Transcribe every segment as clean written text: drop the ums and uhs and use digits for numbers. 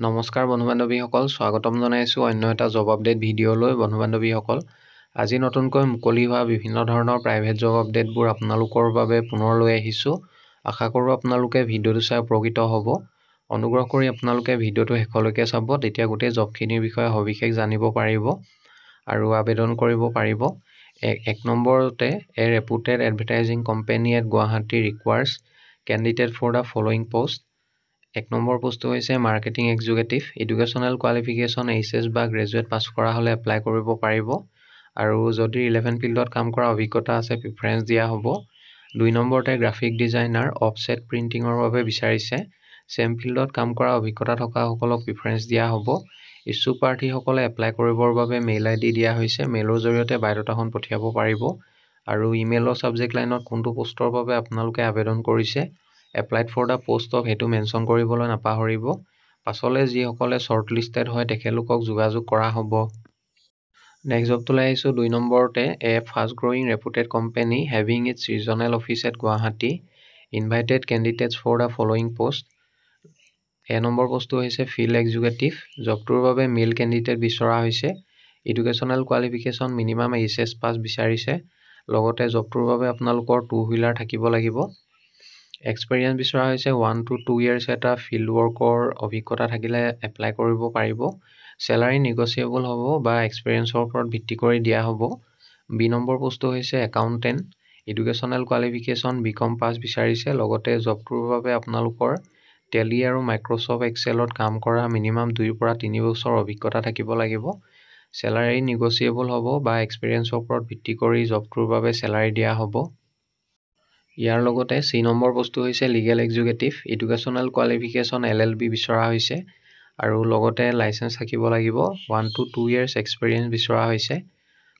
নমস্কাৰ বন্ধু-বান্ধৱীসকল, স্বাগতম জনাইছোঁ অন্য এটা জব আপডেট ভিডিঅ'লৈ। বন্ধু-বান্ধৱীসকল, আজি নতুনকৈ মুকলি হোৱা বিভিন্ন ধৰণৰ প্ৰাইভেট জব আপডেটবোৰ আপোনালোকৰ বাবে পুনৰ লৈ আহিছোঁ। আশা কৰোঁ আপোনালোকে ভিডিঅ'টো চাই উপকৃত হ'ব। অনুগ্ৰহ কৰি আপোনালোকে ভিডিঅ'টো শেষলৈকে চাব, তেতিয়া গোটেই জবখিনিৰ বিষয়ে সবিশেষ জানিব পাৰিব আৰু আবেদন কৰিব পাৰিব। এক নম্বৰতে a reputed advertising company at Guwahati requires candidate for the following post. এক নম্বৰ পোষ্টটো হৈছে marketing executive. Educational qualification HS বা গ্ৰেজুৱেট পাছ কৰা হ'লে এপ্লাই কৰিব পাৰিব আৰু যদি ৰিলেভেণ্ট ফিল্ডত কাম কৰা অভিজ্ঞতা আছে প্ৰিফাৰেঞ্চ দিয়া হ'ব। 2 নম্বৰতে গ্ৰাফিক ডিজাইনাৰ অফছেট প্ৰিণ্টিঙৰ বাবে বিচাৰিছে। ছেম ফিল্ডত কাম কৰা অভিজ্ঞতা থকাসকলক প্ৰিফাৰেঞ্চ দিয়া হ'ব। ইচ্ছুক প্ৰাৰ্থীসকলে এপ্লাই কৰিবৰ বাবে মেইল আইডি দিয়া হৈছে। মেইলৰ জৰিয়তে বায়'ডাটাখন পঠিয়াব পাৰিব আৰু ইমেইলৰ ছাবজেক্ট লাইনত কোনটো পোষ্টৰ বাবে আপোনালোকে আবেদন কৰিছে, applied for the post of, সেইটো মেনশ্যন কৰিবলৈ নাপাহৰিব। পাছলৈ যিসকলে শ্বৰ্ট লিষ্টেড হয় তেখেতলোকক যোগাযোগ কৰা হ'ব। নেক্সট জবটোলৈ আহিছোঁ। 2 নম্বৰতে a fast growing reputed company having its regional office at Guwahati invited candidates for the following post. এ নম্বৰ পোষ্টটো হৈছে ফিল্ড এক্সিকিউটিভ। জবটোৰ বাবে মেইল কেণ্ডিডেট বিচৰা হৈছে। Educational qualification minimum HS pass বিচাৰিছে। লগতে জবটোৰ বাবে আপোনালোকৰ 2 হুইলাৰ থাকিব লাগিব। এক্সপেৰিয়েঞ্চ বিচৰা হৈছে 1 to 2 years এটা ফিল্ড ৱৰ্কৰ অভিজ্ঞতা থাকিলে এপ্লাই কৰিব পাৰিব। চেলাৰী নিগচিয়েবল হ'ব বা এক্সপেৰিয়েঞ্চৰ ওপৰত ভিত্তি কৰি দিয়া হ'ব। বি নম্বৰ পোষ্টটো হৈছে একাউণ্টেণ্ট। এডুকেশ্যনেল কোৱালিফিকেশ্যন BCom পাছ বিচাৰিছে। লগতে জবটোৰ বাবে আপোনালোকৰ টেলি আৰু মাইক্ৰ'ছফ্ট এক্সেলত কাম কৰা মিনিমাম 2 পৰা 3 বছৰ অভিজ্ঞতা থাকিব লাগিব। চেলাৰী নিগচিয়েবল হ'ব বা এক্সপেৰিয়েঞ্চৰ ওপৰত ভিত্তি কৰি জবটোৰ বাবে চেলাৰী দিয়া হ'ব। ইয়াৰ লগতে চি নম্বৰ পোষ্টটো হৈছে legal executive. Educational qualification LLB বিচৰা হৈছে আৰু লগতে লাইচেঞ্চ থাকিব লাগিব। 1 to 2 years এক্সপেৰিয়েঞ্চ বিচৰা হৈছে।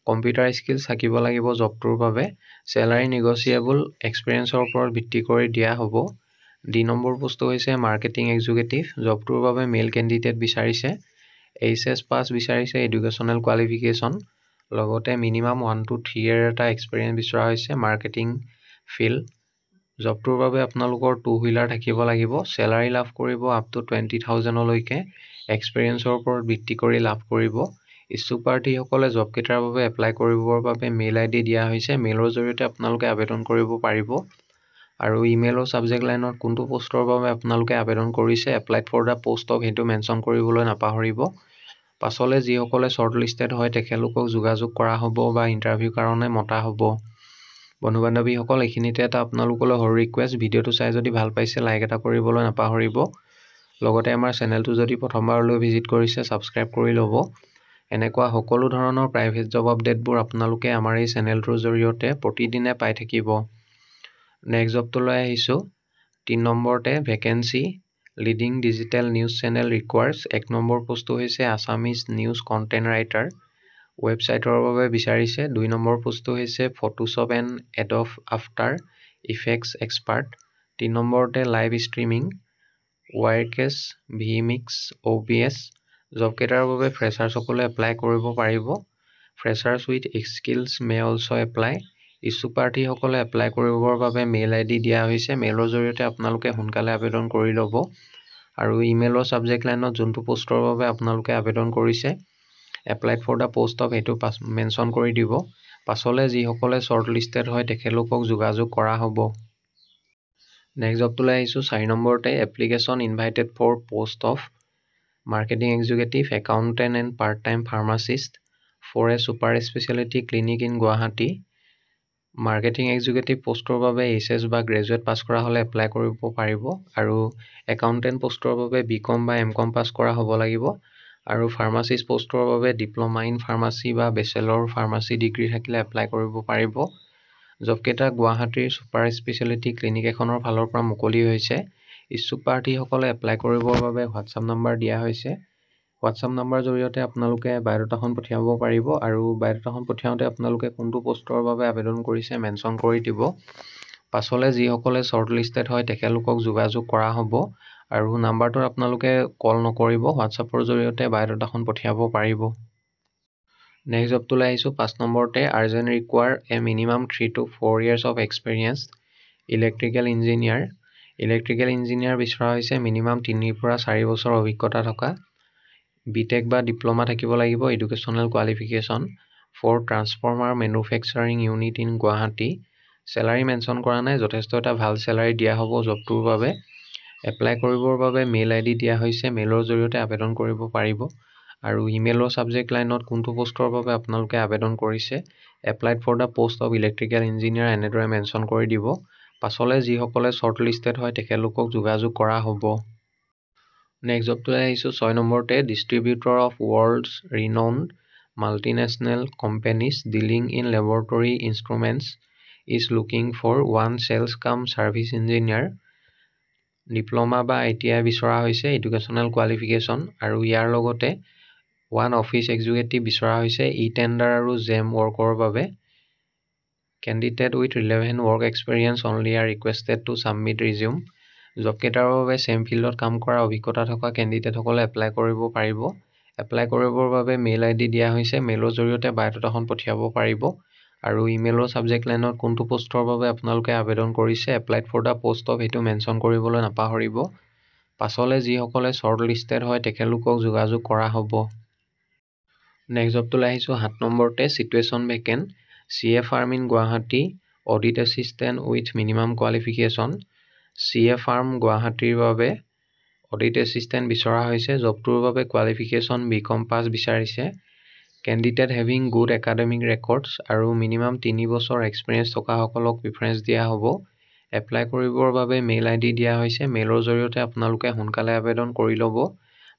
কম্পিউটাৰ স্কিলছ থাকিব লাগিব জবটোৰ বাবে। চেলাৰী নিগচিয়েবল, এক্সপেৰিয়েঞ্চৰ ওপৰত ভিত্তি কৰি দিয়া হ'ব। ডি নম্বৰ পোষ্টটো হৈছে মাৰ্কেটিং এক্সিকিউটিভ। জবটোৰ বাবে মেইল কেণ্ডিডেট বিচাৰিছে। এইচএছ পাছ বিচাৰিছে এডুকেশ্যনেল কোৱালিফিকেশ্যন। লগতে মিনিমাম 1 to 3 year এটা এক্সপেৰিয়েঞ্চ বিচৰা হৈছে মাৰ্কেটিং ফিল্ড। জবটোৰ বাবে আপোনালোকৰ 2 হুইলাৰ থাকিব লাগিব। চেলাৰী লাভ কৰিব আপ টু 20,000লৈকে। এক্সপেৰিয়েঞ্চৰ ওপৰত ভিত্তি কৰি লাভ কৰিব। ইচ্ছুক প্ৰাৰ্থীসকলে জবকেইটাৰ বাবে এপ্লাই কৰিবৰ বাবে মেইল আইডি দিয়া হৈছে। মেইলৰ জৰিয়তে আপোনালোকে আবেদন কৰিব পাৰিব আৰু ইমেইলৰ ছাবজেক্ট লাইনত কোনটো পোষ্টৰ বাবে আপোনালোকে আবেদন কৰিছে, applied for the post of, সেইটো মেনশ্যন কৰিবলৈ নাপাহৰিব। পাছলৈ যিসকলে শ্বৰ্ট লিষ্টেড হয় তেখেতলোকক যোগাযোগ কৰা হ'ব বা ইণ্টাৰভিউৰ কাৰণে মতা হ'ব। বন্ধু-বান্ধৱীসকল, এইখিনিতে এটা আপোনালোকলৈ সৰু ৰিকুৱেষ্ট, ভিডিঅ'টো চাই যদি ভাল পাইছে লাইক এটা কৰিবলৈ নাপাহৰিব। লগতে আমাৰ চেনেলটো যদি প্ৰথমবাৰলৈ ভিজিট কৰিছে ছাবস্ক্ৰাইব কৰি ল'ব। এনেকুৱা সকলো ধৰণৰ প্ৰাইভেট জব আপডেটবোৰ আপোনালোকে আমাৰ এই চেনেলটোৰ জৰিয়তে প্ৰতিদিনে পাই থাকিব। নেক্সট জবটোলৈ আহিছোঁ। 3 নম্বৰতে vacancy leading digital news channel ৰিকুৱাৰ্ছ। 1 number পোষ্টটো হৈছে আছামিজ নিউজ কণ্টেণ্ট ৰাইটাৰ। ৱেবছাইটৰ বাবে বিচাৰিছে। 2 নম্বৰ পোষ্টটো হৈছে Photoshop and Adobe after effects expert. 3 নম্বৰতে লাইভ ষ্ট্ৰীমিং ৱাইৰকেছ ভিমিক্স OBS। জবকেইটাৰ বাবে ফ্ৰেছাৰ্ছসকলে এপ্লাই কৰিব পাৰিব। Freshers with skills May also' apply. ইচ্ছুক প্ৰাৰ্থীসকলে এপ্লাই কৰিবৰ বাবে মেইল আইডি দিয়া হৈছে। মেইলৰ জৰিয়তে আপোনালোকে সোনকালে আবেদন কৰি ল'ব আৰু ইমেইলৰ ছাবজেক্ট লাইনত যোনটো পোষ্টৰ বাবে আপোনালোকে আবেদন কৰিছে, applied for the post of, সেইটো মেনশ্যন কৰি দিব। পাছলৈ যিসকলে শ্বৰ্ট লিষ্টেড হয় তেখেতলোকক যোগাযোগ কৰা হ'ব। নেক্সট জবটোলৈ আহিছোঁ। 4 নম্বৰতে application invited for post of marketing executive accountant and part time pharmacist for a super speciality clinic in Guwahati. Marketing executive পোষ্টৰ বাবে এইচএছ বা গ্ৰেজুৱেট পাছ কৰা হ'লে এপ্লাই কৰিব পাৰিব আৰু একাউণ্টেণ্ট পোষ্টৰ বাবে BCom বা MCom পাছ কৰা হ'ব লাগিব আৰু ফাৰ্মাচিষ্ট পোষ্টৰ বাবে ডিপ্ল'মা ইন ফাৰ্মাচী বা বেচেলৰ ফাৰ্মাচী ডিগ্ৰী থাকিলে এপ্লাই কৰিব পাৰিব। জবকেইটা গুৱাহাটীৰ ছুপাৰ স্পেচিয়েলিটি ক্লিনিক এখনৰ ফালৰ পৰা মুকলি হৈছে। ইচ্ছুক প্ৰাৰ্থীসকলে এপ্লাই কৰিবৰ বাবে হোৱাটছআপ নম্বৰ দিয়া হৈছে। হোৱাটছআপ নম্বৰ জৰিয়তে আপোনালোকে বায়'ডাটাখন পঠিয়াব পাৰিব আৰু বায়'ডাটাখন পঠিয়াওঁতে আপোনালোকে কোনটো পোষ্টৰ বাবে আবেদন কৰিছে মেনশ্যন কৰি দিব। পাছলৈ যিসকলে শ্বৰ্ট লিষ্টেড হয় তেখেতলোকক যোগাযোগ কৰা হ'ব আৰু নাম্বাৰটোত আপোনালোকে কল নকৰিব, হোৱাটছআপৰ জৰিয়তে বায়'ডাটাখন পঠিয়াব পাৰিব। নেক্সট জবটোলৈ আহিছোঁ। 5 নম্বৰতে urgent ৰিকুৱাৰ A minimum 3 to 4 years of experience electrical engineer. Electrical engineer বিচৰা হৈছে মিনিমাম 3 পৰা 4 বছৰ অভিজ্ঞতা থকা বিটেক বা ডিপ্ল'মা থাকিব লাগিব educational qualification for transformer manufacturing unit in Guwahati salary mention কৰা নাই যথেষ্ট এটা ভাল চেলাৰী দিয়া হ'ব জবটোৰ বাবে এপ্লাই কৰিবৰ বাবে মেইল আইডি দিয়া হৈছে মেইলৰ জৰিয়তে আবেদন কৰিব পাৰিব আৰু ইমেইলৰ ছাবজেক্ট লাইনত কোনটো পোষ্টৰ বাবে আপোনালোকে আবেদন কৰিছে applied for the post of electrical engineer এনেদৰে মেনশ্যন কৰি দিব পাছলৈ যিসকলে শ্বৰ্ট লিষ্টেড হয় তেখেতলোকক যোগাযোগ কৰা হ'ব নেক্সট জবটোলৈ আহিছোঁ 6 নম্বৰতে distributor of world's renowned multinational companies dealing in laboratory instruments is looking for one sales cum service engineer diploma বা ITI বিচৰা হৈছে এডুকেশ্যনেল কোৱালিফিকেশ্যন আৰু ইয়াৰ লগতে ওৱান অফিচ এক্সিকিউটিভ বিচৰা হৈছে টেণ্ডাৰ আৰু জেম ৱৰ্কৰ বাবে candidate with relevant work experience only are requested to submit resume জবকেইটাৰ বাবে ছেম ফিল্ডত কাম কৰা অভিজ্ঞতা থকা কেণ্ডিডেটসকলে এপ্লাই কৰিব পাৰিব এপ্লাই কৰিবৰ বাবে মেইল আইডি দিয়া হৈছে মেইলৰ জৰিয়তে বায়'ডাটাখন পঠিয়াব পাৰিব আৰু ইমেইলৰ ছাবজেক্ট লাইনত কোনটো পোষ্টৰ বাবে আপোনালোকে আবেদন কৰিছে applied for the post of সেইটো মেনশ্যন কৰিবলৈ নাপাহৰিব পাছলৈ যিসকলে শ্বৰ্ট লিষ্টেড হয় তেখেতলোকক যোগাযোগ কৰা হ'ব নেক্সট জবটোলৈ আহিছোঁ 7 নম্বৰতে situation vacant CA farm in Guwahati audit assistant with minimum qualification CA farm গুৱাহাটীৰ বাবে অডিট এছিষ্টেণ্ট বিচৰা হৈছে জবটোৰ বাবে কোৱালিফিকেশ্যন BCom পাছ বিচাৰিছে candidate having good academic records আৰু মিনিমাম 3 বছৰ এক্সপিৰিয়েঞ্চ থকাসকলক প্ৰিফাৰেঞ্চ দিয়া হ'ব এপ্লাই কৰিবৰ বাবে মেইল আইডি দিয়া হৈছে মেইলৰ জৰিয়তে আপোনালোকে সোনকালে আবেদন কৰি ল'ব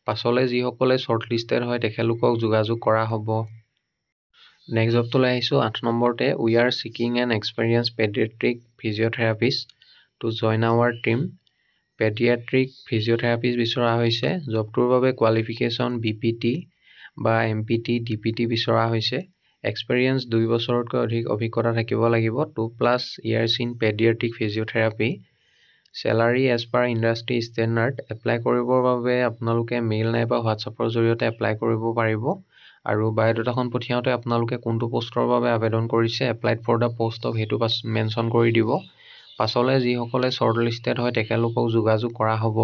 পাছলৈ যিসকলে শ্বৰ্ট লিষ্টেড হয় তেখেতলোকক যোগাযোগ কৰা হ'ব নেক্সট জবটোলৈ আহিছোঁ 8 নম্বৰতে we are seeking an experience paediatric physiotherapist to join our team paediatric physiotherapist বিচৰা হৈছে জবটোৰ বাবে কোৱালিফিকেশ্যন BPT বা MPT DPT বিচৰা হৈছে এক্সপেৰিয়েঞ্চ 2 বছৰতকৈ অধিক অভিজ্ঞতা থাকিব লাগিব 2+ years in paediatric physiotherapy salary as per industry standard apply কৰিবৰ বাবে আপোনালোকে মেইল নাইবা হোৱাটছআপৰ জৰিয়তে এপ্লাই কৰিব পাৰিব আৰু বায়'ডাটাখন পঠিয়াওঁতে আপোনালোকে কোনটো পোষ্টৰ বাবে আবেদন কৰিছে applied for the post of সেইটো মেনশ্যন কৰি দিব পাছলৈ যিসকলে শ্বৰ্ট লিষ্টেড হয় তেখেতলোকক যোগাযোগ কৰা হ'ব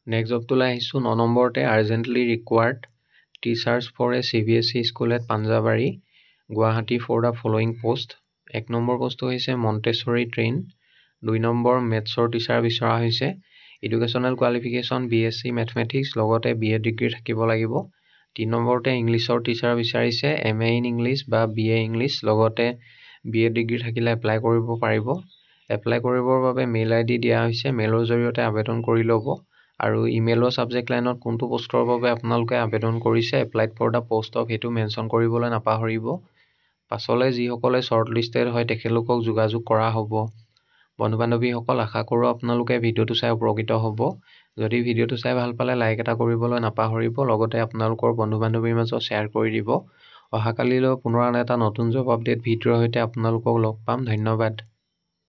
নেক্সট জবটোলৈ আহিছোঁ 9 নম্বৰতে urgently required teachers for a CBSE school at Panjabari Guwahati for the following post 1 number পোষ্টটো হৈছে মণ্টেছৰী ট্ৰেইন 2 নম্বৰ মেথছৰ টিচাৰ বিচৰা হৈছে এডুকেশ্যনেল কোৱালিফিকেশ্যন BSc মেথমেটিক্স লগতে BA ডিগ্ৰী থাকিব লাগিব 3 নম্বৰতে ইংলিছৰ টিচাৰ বিচাৰিছে MA ইন ইংলিছ বা BA ইংলিছ লগতে BA ডিগ্ৰী থাকিলে এপ্লাই কৰিব পাৰিব এপ্লাই কৰিবৰ বাবে মেইল আইডি দিয়া হৈছে মেইলৰ জৰিয়তে আবেদন কৰি ল'ব আৰু ইমেইলৰ ছাবজেক্ট লাইনত কোনটো পোষ্টৰ বাবে আপোনালোকে আবেদন কৰিছে applied for the post of সেইটো মেনশ্যন কৰিবলৈ নাপাহৰিব পাছলৈ যিসকলে শ্বৰ্ট লিষ্টেড হয় তেখেতলোকক যোগাযোগ কৰা হ'ব বন্ধু বান্ধৱীসকল আশা কৰোঁ আপোনালোকে ভিডিঅ'টো চাই উপকৃত হ'ব যদি ভিডিঅ'টো চাই ভাল পালে লাইক এটা কৰিবলৈ নাপাহৰিব লগতে আপোনালোকৰ বন্ধু বান্ধৱীৰ মাজত শ্বেয়াৰ কৰি দিব অহাকালিলৈ পুনৰ আন এটা নতুন জব আপডেট ভিডিঅ'ৰ সৈতে আপোনালোকক লগ পাম ধন্যবাদ